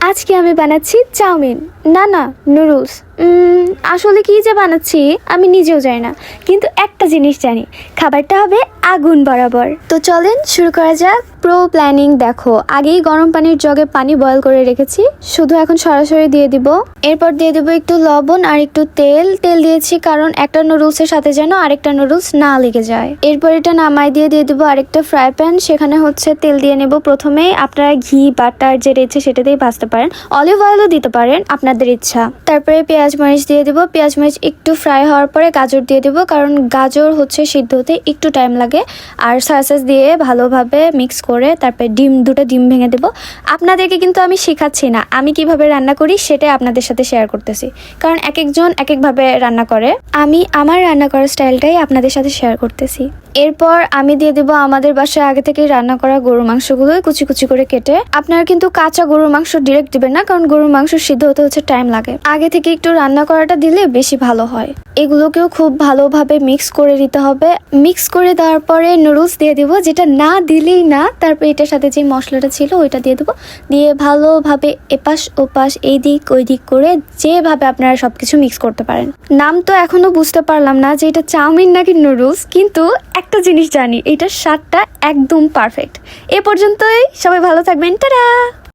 আজকে আমি বানাচ্ছি চাউমিন, না নুডলস। আসলে কি যে বানাচ্ছি আমি নিজেও জানি না, কিন্তু একটা জিনিস জানি, খাবারটা হবে আগুন বরাবর। তো চলেন শুরু করা যাক। প্রো প্ল্যানিং দেখো, আগেই গরম পানির জগে পানি বয়ল করে রেখেছি, শুধু এখন সরাসরি দিয়ে দিব। এরপর দিয়ে দেবো একটু লবণ আর একটু তেল দিয়েছি কারণ একটা নুডলসের সাথে যেন আরেকটা নুডলস না লেগে যায়। এরপর এটা নামাই দিয়ে দেবো আরেকটা ফ্রাই প্যান, সেখানে হচ্ছে তেল দিয়ে নেব। প্রথমেই আপনারা ঘি বাটার যেটা ইচ্ছে সেটা দিয়ে ভাজতে পারেন, অলিভ অয়েলও দিতে পারেন আপনাদের ইচ্ছা। তারপরে পেঁয়াজ মরিচ দিয়ে দেবো। পেঁয়াজ মরিচ একটু ফ্রাই হওয়ার পরে গাজর দিয়ে দেবো, কারণ গাজর হচ্ছে সিদ্ধ হতে একটু টাইম লাগে। আর সয়া দিয়ে ভালোভাবে মিক্স করে তারপরে দুটো ডিম ভেঙে দেবো। আপনাদেরকে কিন্তু আমি শেখাচ্ছি না, আমি কিভাবে রান্না করি সেটাই আপনাদের সাথে শেয়ার করতেছি, কারণ এক একজন এক একভাবে রান্না করে। আমি আমার রান্না করার স্টাইলটাই আপনাদের সাথে শেয়ার করতেছি। এরপর আমি দিয়ে দেবো আমাদের বাসায় আগে থেকে রান্না করা গরুর মাংসগুলো কুচি কুচি করে কেটে। আপনারা কিন্তু কাঁচা গরুর মাংস ডিরেক্ট দিবেন না, কারণ গরুর মাংস সিদ্ধ হতে হচ্ছে টাইম লাগে। আগে থেকে একটু রান্না করাটা দিলে বেশি ভালো হয়। এগুলোকেও খুব ভালোভাবে মিক্স করে দিতে হবে। মিক্স করে দেওয়ার পরে নুডলস দিয়ে দেবো, যেটা না দিলেই না। তারপর এটার সাথে যে মশলাটা ছিল ওইটা দিয়ে দেবো, দিয়ে ভালোভাবে এপাশ ওপাশ এই দিক ওই দিক করে যেভাবে আপনারা সবকিছু মিক্স করতে পারেন। নাম তো এখনো বুঝতে পারলাম না যে এটা চাউমিন নাকি নুডলস, কিন্তু একটা জিনিস জানি, এটার স্বাদটা একদম পারফেক্ট। এ পর্যন্তই, সবাই ভালো থাকবেন, টাটা।